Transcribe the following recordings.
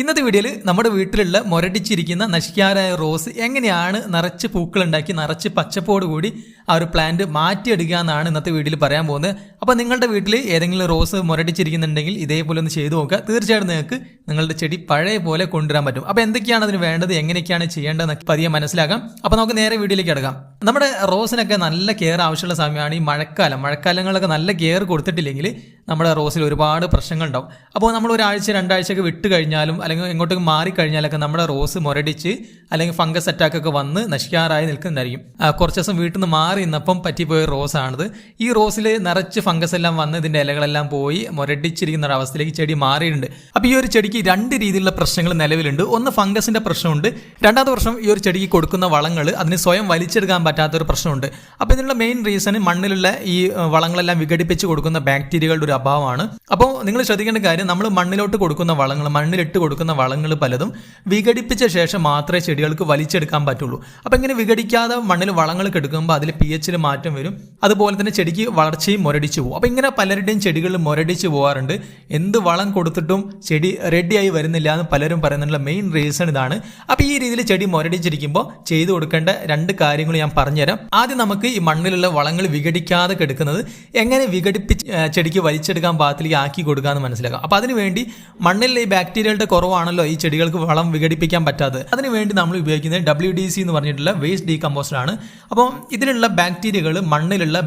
ഇന്നത്തെ വീഡിയോയിൽ നമ്മുടെ വീട്ടിലുള്ള മുരടിച്ചിരിക്കുന്ന നശിക്കാറായ റോസ് എങ്ങനെയാണ് നിറച്ച് പൂക്കളുണ്ടാക്കി നിറച്ച് പച്ചപ്പോട് കൂടി ആ ഒരു പ്ലാന്റ് മാറ്റിയെടുക്കുക എന്നാണ് ഇന്നത്തെ വീഡിയോയിൽ പറയാൻ പോകുന്നത്. അപ്പോൾ നിങ്ങളുടെ വീട്ടിൽ ഏതെങ്കിലും റോസ് മുരടിച്ചിരിക്കുന്നുണ്ടെങ്കിൽ ഇതേപോലെ ഒന്ന് ചെയ്തു നോക്കുക. തീർച്ചയായിട്ടും നിങ്ങൾക്ക് നിങ്ങളുടെ ചെടി പഴയ പോലെ കൊണ്ടുവരാൻ പറ്റും. അപ്പോൾ എന്തൊക്കെയാണ് അതിന് വേണ്ടത്, എങ്ങനെയൊക്കെയാണ് ചെയ്യേണ്ടതെന്ന് പതിയെ മനസ്സിലാക്കാം. അപ്പോൾ നമുക്ക് നേരെ വീഡിയോയിലേക്ക് കിടക്കാം. നമ്മുടെ റോസിനൊക്കെ നല്ല കെയർ ആവശ്യമുള്ള സമയമാണ് ഈ മഴക്കാലങ്ങളിലൊക്കെ നല്ല കെയർ കൊടുത്തിട്ടില്ലെങ്കിൽ നമ്മുടെ റോസിൽ ഒരുപാട് പ്രശ്നങ്ങളുണ്ടാവും. അപ്പോൾ നമ്മൾ ഒരാഴ്ച രണ്ടാഴ്ചയൊക്കെ വിട്ട് കഴിഞ്ഞാലും അല്ലെങ്കിൽ എങ്ങോട്ടേക്ക് മാറിക്കഴിഞ്ഞാലൊക്കെ നമ്മുടെ റോസ് മുരടിച്ച് അല്ലെങ്കിൽ ഫംഗസ് അറ്റാക്ക് ഒക്കെ വന്ന് നശിക്കാറായി നിൽക്കുന്നതായിരിക്കും. കുറച്ച് ദിവസം വീട്ടിൽ നിന്ന് മാറി നിന്നപ്പം പറ്റിപ്പോയ റോസാണിത്. ഈ റോസിൽ നിറച്ച് ഫംഗസ് എല്ലാം വന്ന് ഇതിൻ്റെ ഇലകളെല്ലാം പോയി മുരടിച്ചിരിക്കുന്ന ഒരു അവസ്ഥയിലേക്ക് ചെടി മാറിയിട്ടുണ്ട്. അപ്പോൾ ഈ ഒരു ചെടിക്ക് രണ്ട് രീതിയിലുള്ള പ്രശ്നങ്ങൾ നിലവിലുണ്ട്. ഒന്ന് ഫംഗസിൻ്റെ പ്രശ്നമുണ്ട്, രണ്ടാമത്തെ പ്രശ്നം ഈ ഒരു ചെടിക്ക് കൊടുക്കുന്ന വളങ്ങൾ അതിന് സ്വയം വലിച്ചെടുക്കാൻ പറ്റാത്തൊരു പ്രശ്നമുണ്ട്. അപ്പോൾ ഇതിനുള്ള മെയിൻ റീസൺ മണ്ണിലുള്ള ഈ വളങ്ങളെല്ലാം വിഘടിപ്പിച്ച് കൊടുക്കുന്ന ബാക്ടീരിയകളുടെ ഒരു അഭാവമാണ്. അപ്പോൾ നിങ്ങൾ ശ്രദ്ധിക്കേണ്ട കാര്യം, നമ്മൾ മണ്ണിലോട്ട് കൊടുക്കുന്ന വളങ്ങൾ, മണ്ണിലിട്ട് കൊടുക്കുന്ന വളങ്ങൾ പലതും വിഘടിപ്പിച്ച ശേഷം മാത്രമേ ചെടികൾക്ക് വലിച്ചെടുക്കാൻ പറ്റുള്ളൂ. അപ്പോൾ ഇങ്ങനെ വിഘടിക്കാതെ മണ്ണിൽ വളങ്ങൾ കെടുക്കുമ്പോൾ അതിൽ pH മാറ്റം വരും. അതുപോലെ തന്നെ ചെടിക്ക് വളർച്ചയും മുരടിച്ചു പോകും. അപ്പോൾ ഇങ്ങനെ പലരുടെയും ചെടികൾ മുരടിച്ചു പോകാറുണ്ട്. എന്ത് വളം കൊടുത്തിട്ടും ചെടി റെഡിയായി വരുന്നില്ല എന്ന് പലരും പറയുന്നുള്ള മെയിൻ റീസൺ ഇതാണ്. അപ്പോൾ ഈ രീതിയിൽ ചെടി മുരടിച്ചിരിക്കുമ്പോൾ ചെയ്തു കൊടുക്കേണ്ട രണ്ട് കാര്യങ്ങൾ ഞാൻ പറഞ്ഞുതരാം. ആദ്യം നമുക്ക് ഈ മണ്ണിലുള്ള വളങ്ങൾ വിഘടിക്കാതെ കെടുക്കുന്നത് എങ്ങനെ വിഘടിപ്പിച്ച് ചെടിക്ക് വലിച്ചെടുക്കാൻ പാകത്തിലേക്ക് ആക്കി കൊടുക്കാമെന്ന് മനസ്സിലാക്കാം. അപ്പോൾ അതിനുവേണ്ടി മണ്ണിലെ ഈ ബാക്ടീരിയകളുടെ കുറവാണല്ലോ ഈ ചെടികൾക്ക് വളം വിഘടിപ്പിക്കാൻ പറ്റാത്തത്. അതിനുവേണ്ടി നമ്മൾ ഉപയോഗിക്കുന്നത് WDC എന്ന് പറഞ്ഞിട്ടുള്ള വേസ്റ്റ് ഡീകമ്പോസർ ആണ്. അപ്പോൾ ഇതിലുള്ള ബാക്ടീരിയകൾ മണ്ണിലുള്ള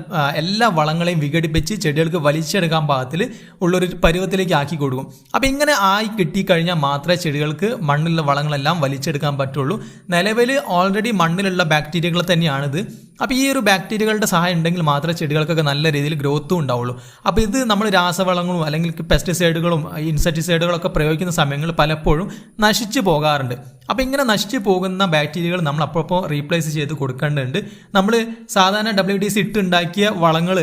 എല്ലാ വളങ്ങളെയും വിഘടിപ്പിച്ച് ചെടികൾക്ക് വലിച്ചെടുക്കാൻ പാകത്തിൽ ഉള്ളൊരു പരുവത്തിലേക്ക് ആക്കി കൊടുക്കും. അപ്പോൾ ഇങ്ങനെ ആയി കിട്ടിക്കഴിഞ്ഞാൽ മാത്രമേ ചെടികൾക്ക് മണ്ണിലുള്ള വളങ്ങളെല്ലാം വലിച്ചെടുക്കാൻ പറ്റുള്ളൂ. നിലവിൽ ഓൾറെഡി മണ്ണിലുള്ള ബാക്ടീരിയകൾ തന്നെയാണിത്. അപ്പോൾ ഈ ഒരു ബാക്ടീരിയകളുടെ സഹായം ഉണ്ടെങ്കിൽ മാത്രമേ ചെടികൾക്കൊക്കെ നല്ല രീതിയിൽ ഗ്രോത്തും ഉണ്ടാവുള്ളൂ. അപ്പോൾ ഇത് നമ്മൾ രാസവളങ്ങളും അല്ലെങ്കിൽ പെസ്റ്റിസൈഡുകളും ഇൻസെക്ടിസൈഡുകളൊക്കെ പ്രയോഗിക്കുന്ന സമയങ്ങളിൽ പലപ്പോഴും നശിച്ചു പോകാറുണ്ട്. അപ്പോൾ ഇങ്ങനെ നശിച്ചു പോകുന്ന ബാക്ടീരിയകൾ നമ്മൾ അപ്പോൾ റീപ്ലേസ് ചെയ്ത് കൊടുക്കേണ്ടതുണ്ട്. നമ്മൾ സാധാരണ WDC ഇട്ടുണ്ടാക്കിയ വളങ്ങൾ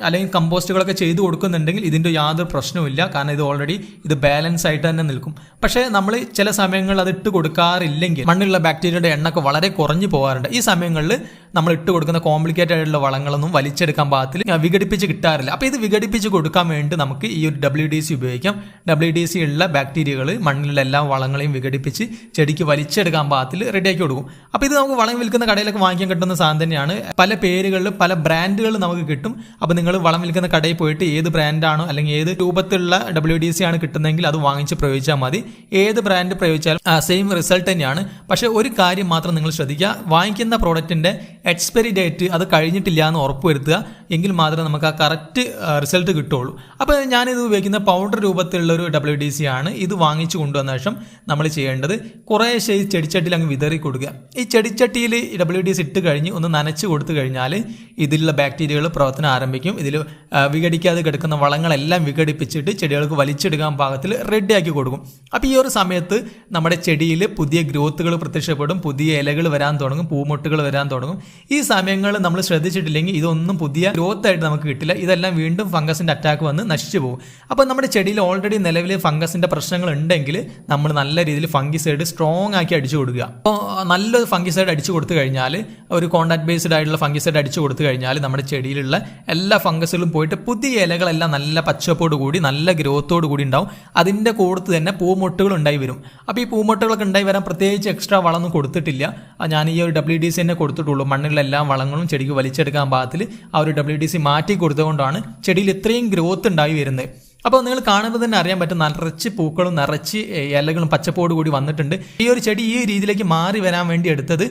അല്ലെങ്കിൽ കമ്പോസ്റ്റുകളൊക്കെ ചെയ്ത് കൊടുക്കുന്നുണ്ടെങ്കിൽ ഇതിൻ്റെ യാതൊരു പ്രശ്നവുമില്ല. കാരണം ഇത് ഓൾറെഡി ബാലൻസ് ആയിട്ട് തന്നെ നിൽക്കും. പക്ഷേ നമ്മൾ ചില സമയങ്ങളിൽ അത് ഇട്ട് കൊടുക്കാറില്ലെങ്കിൽ മണ്ണിലുള്ള ബാക്ടീരിയയുടെ എണ്ണൊക്കെ വളരെ കുറഞ്ഞു പോകാറുണ്ട്. ഈ സമയങ്ങളിൽ നമ്മൾ ഇട്ട് കൊടുക്കുന്ന കോംപ്ലിക്കേറ്റഡ് ആയിട്ടുള്ള വളങ്ങളൊന്നും വലിച്ചെടുക്കാൻ പാകത്തിൽ വിഘടിപ്പിച്ച് കിട്ടാറില്ല. അപ്പോൾ ഇത് വിഘടിപ്പിച്ച് കൊടുക്കാൻ വേണ്ടി നമുക്ക് ഈ ഒരു WDC ഉപയോഗിക്കാം. WDC ഉള്ള ബാക്ടീരിയകൾ മണ്ണിലുള്ള എല്ലാ വളങ്ങളെയും വിഘടിപ്പിച്ച് ചെടിക്ക് വലിച്ചെടുക്കാൻ പാകത്തിൽ റെഡിയാക്കി കൊടുക്കും. അപ്പോൾ ഇത് നമുക്ക് വളം വിൽക്കുന്ന കടയിലൊക്കെ വാങ്ങിക്കാൻ കിട്ടുന്ന സാധനം തന്നെയാണ്. പല പേരുകളിൽ പല ബ്രാൻഡുകൾ നമുക്ക് കിട്ടും. അപ്പോൾ നിങ്ങൾ വളം വിൽക്കുന്ന കടയിൽ പോയിട്ട് ഏത് ബ്രാൻഡാണോ അല്ലെങ്കിൽ ഏത് രൂപത്തിലുള്ള WDC ആണ് കിട്ടുന്നതെങ്കിൽ അത് വാങ്ങിച്ച് പ്രയോഗിച്ചാൽ മതി. ഏത് ബ്രാൻഡ് പ്രയോഗിച്ചാലും സെയിം റിസൾട്ട് തന്നെയാണ്. പക്ഷേ ഒരു കാര്യം മാത്രം നിങ്ങൾ ശ്രദ്ധിക്കുക, വാങ്ങിക്കുന്ന പ്രോഡക്റ്റിൻ്റെ എക്സ്പയറി ഡേറ്റ് അത് കഴിഞ്ഞിട്ടില്ല എന്ന് ഉറപ്പ് വരുത്തുക. എങ്കിൽ മാത്രമേ നമുക്ക് ആ കറക്റ്റ് റിസൾട്ട് കിട്ടുള്ളൂ. അപ്പോൾ ഞാനിത് ഉപയോഗിക്കുന്ന പൗഡർ രൂപത്തിലുള്ള ഒരു WDC ആണ്. ഇത് വാങ്ങിച്ചു കൊണ്ടുവന്ന ശേഷം നമ്മൾ ചെയ്യേണ്ടത് കുറേശ്ശെ ഈ ചെടിച്ചട്ടിയിൽ അങ്ങ് വിതറി കൊടുക്കുക. ഈ ചെടിച്ചട്ടിയിൽ WDC ഇട്ട് കഴിഞ്ഞ് ഒന്ന് നനച്ച് കൊടുത്തു കഴിഞ്ഞാൽ ഇതിലുള്ള ബാക്ടീരിയകൾ പ്രവർത്തനം ആരംഭിക്കും. ഇതിൽ വിഘടിക്കാതെ കിടക്കുന്ന വളങ്ങളെല്ലാം വിഘടിപ്പിച്ചിട്ട് ചെടികൾക്ക് വലിച്ചെടുക്കാൻ പാകത്തിൽ റെഡിയാക്കി കൊടുക്കും. അപ്പോൾ ഈ ഒരു സമയത്ത് നമ്മുടെ ചെടിയിൽ പുതിയ ഗ്രോത്തുകൾ പ്രത്യക്ഷപ്പെടും, പുതിയ ഇലകൾ വരാൻ തുടങ്ങും, പൂമൊട്ടുകൾ വരാൻ തുടങ്ങും. ഈ സമയങ്ങൾ നമ്മൾ ശ്രദ്ധിച്ചിട്ടില്ലെങ്കിൽ ഇതൊന്നും പുതിയ ഗ്രോത്ത് ആയിട്ട് നമുക്ക് കിട്ടില്ല. ഇതെല്ലാം വീണ്ടും ഫംഗസിൻ്റെ അറ്റാക്ക് വന്ന് നശിച്ചു പോകും. അപ്പോൾ നമ്മുടെ ചെടിയിൽ ഓൾറെഡി നിലവിൽ ഫംഗസിൻ്റെ പ്രശ്നങ്ങൾ ഉണ്ടെങ്കിൽ നമ്മൾ നല്ല രീതിയിൽ ഫംഗിസൈഡ് സ്ട്രോങ് ആക്കി അടിച്ചു കൊടുക്കുക. അപ്പോൾ നല്ലൊരു ഫംഗിസൈഡ് അടിച്ചു കൊടുത്തു കഴിഞ്ഞാൽ, ഒരു കോൺടാക്ട് ബേസ്ഡ് ആയിട്ടുള്ള ഫംഗിസൈഡ് അടിച്ചു കൊടുത്തു കഴിഞ്ഞാൽ നമ്മുടെ ചെടിയിലുള്ള എല്ലാ ഫംഗസുകളും പോയിട്ട് പുതിയ ഇലകളെല്ലാം നല്ല പച്ചപ്പോട് കൂടി നല്ല ഗ്രോത്തോട് കൂടി ഉണ്ടാവും. അതിൻ്റെ കൂടത്ത് തന്നെ പൂമൊട്ടുകൾ ഉണ്ടായി വരും. അപ്പോൾ ഈ പൂമൊട്ടുകളൊക്കെ ഉണ്ടായി വരാൻ പ്രത്യേകിച്ച് എക്സ്ട്രാ വളമൊന്നും കൊടുത്തിട്ടില്ല. ഞാൻ ഈ ഒരു WDC തന്നെ കൊടുത്തിട്ടുള്ളൂ. മണ്ണിലുള്ള എല്ലാ വളങ്ങളും ചെടിക്ക് വലിച്ചെടുക്കാൻ പാകത്തിൽ ആ ഒരു WDC മാറ്റി കൊടുത്തുകൊണ്ടാണ് ചെടിയിൽ ഇത്രയും ഗ്രോത്ത് ഉണ്ടായി വരുന്നത്. അപ്പോൾ നിങ്ങൾ കാണുമ്പോൾ തന്നെ അറിയാൻ പറ്റും, നിറച്ച് പൂക്കളും നിറച്ച് ഇലകളും പച്ചപ്പോട് കൂടി വന്നിട്ടുണ്ട്. ഈ ഒരു ചെടി ഈ രീതിയിലേക്ക് മാറി വരാൻ വേണ്ടി എടുത്തത്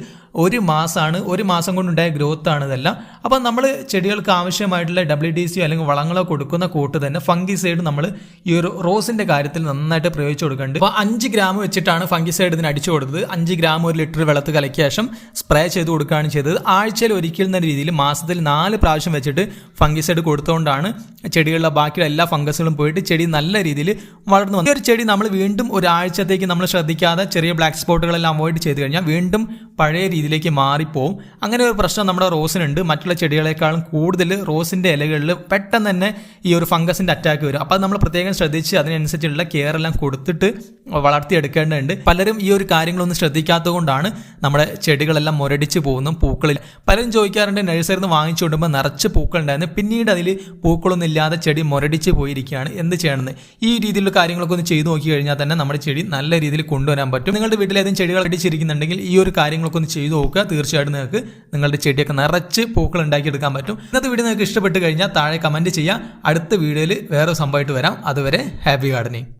1 മാസമാണ്. 1 മാസം കൊണ്ടുണ്ടായ ഗ്രോത്ത് ആണ് ഇതെല്ലാം. അപ്പോൾ നമ്മൾ ചെടികൾക്ക് ആവശ്യമായിട്ടുള്ള WDC അല്ലെങ്കിൽ വളങ്ങളോ കൊടുക്കുന്ന കൂട്ട് തന്നെ ഫംഗിസൈഡ് നമ്മൾ ഈ ഒരു റോസിൻ്റെ കാര്യത്തിൽ നന്നായിട്ട് പ്രയോഗിച്ചു കൊടുക്കുന്നുണ്ട്. അപ്പോൾ 5 ഗ്രാം വെച്ചിട്ടാണ് ഫംഗിസൈഡ് ഇതിന് അടിച്ചു കൊടുത്തത്. 5 ഗ്രാം 1 ലിറ്റർ വെള്ളത്തിൽ കലക്കിയ ശേഷം സ്പ്രേ ചെയ്ത് കൊടുക്കുകയാണ് ചെയ്തത്. ആഴ്ചയിൽ ഒരിക്കൽ എന്ന രീതിയിൽ മാസത്തിൽ 4 പ്രാവശ്യം വെച്ചിട്ട് ഫംഗിസൈഡ് കൊടുത്തുകൊണ്ടാണ് ചെടികളിലെ ബാക്കിയുള്ള എല്ലാ ഫംഗസുകളും പോയിട്ട് ചെടി നല്ല രീതിയിൽ വളർന്നു വന്നു. ഈ ഒരു ചെടി നമ്മൾ വീണ്ടും ഒരാഴ്ചത്തേക്ക് നമ്മൾ ശ്രദ്ധിക്കാതെ ചെറിയ ബ്ലാക്ക് സ്പോട്ടുകളെല്ലാം അവോയ്ഡ് ചെയ്ത് കഴിഞ്ഞാൽ വീണ്ടും പഴയ രീതിയിലേക്ക് മാറിപ്പോവും. അങ്ങനെ ഒരു പ്രശ്നം നമ്മുടെ റോസിനുണ്ട്. മറ്റുള്ള ചെടികളെക്കാളും കൂടുതൽ റോസിൻ്റെ ഇലകളിൽ പെട്ടെന്ന് തന്നെ ഈ ഒരു ഫംഗസിൻ്റെ അറ്റാക്ക് വരും. അപ്പോൾ നമ്മൾ പ്രത്യേകം ശ്രദ്ധിച്ച് അതിനനുസരിച്ചുള്ള കെയർ എല്ലാം കൊടുത്തിട്ട് വളർത്തിയെടുക്കേണ്ടതുണ്ട്. പലരും ഈ ഒരു കാര്യങ്ങളൊന്നും ശ്രദ്ധിക്കാത്തത് കൊണ്ടാണ് നമ്മുടെ ചെടികളെല്ലാം മുരടിച്ച് പോകുന്നു. പൂക്കളിൽ പലരും ചോദിക്കാറുണ്ട്, നഴ്സറിയിൽ നിന്ന് വാങ്ങിച്ചു കൊണ്ടുമ്പോൾ നിറച്ച് പൂക്കൾ ഉണ്ടായിരുന്നു, പിന്നീട് അതിൽ പൂക്കളൊന്നും ഇല്ലാതെ ചെടി മുരടിച്ച് പോയിരിക്കുകയാണ്. എന്ത് ചെയ്യണമെന്ന്. ഈ രീതിയിലുള്ള കാര്യങ്ങളൊക്കെ ഒന്ന് ചെയ്ത് നോക്കി കഴിഞ്ഞാൽ തന്നെ നമ്മുടെ ചെടി നല്ല രീതിയിൽ കൊണ്ടുവരാൻ പറ്റും. നിങ്ങളുടെ വീട്ടിൽ ഏതെങ്കിലും ചെടികൾ അടിച്ചിരിക്കുന്നുണ്ടെങ്കിൽ ഈ ഒരു കാര്യങ്ങളൊക്കെ ഒന്ന് ചെയ്ത് നോക്കുക. തീർച്ചയായിട്ടും നിങ്ങൾക്ക് നിങ്ങളുടെ ചെടിയൊക്കെ നിറച്ച് പൂക്കൾ ഉണ്ടാക്കിയെടുക്കാൻ പറ്റും. ഇന്നത്തെ വീഡിയോ നിങ്ങൾക്ക് ഇഷ്ടപ്പെട്ട് കഴിഞ്ഞാൽ താഴെ കമൻറ്റ് ചെയ്യുക. അടുത്ത വീഡിയോയിൽ വേറെ സംഭവമായിട്ട് വരാം. അതുവരെ ഹാപ്പി ഗാർഡനിങ്.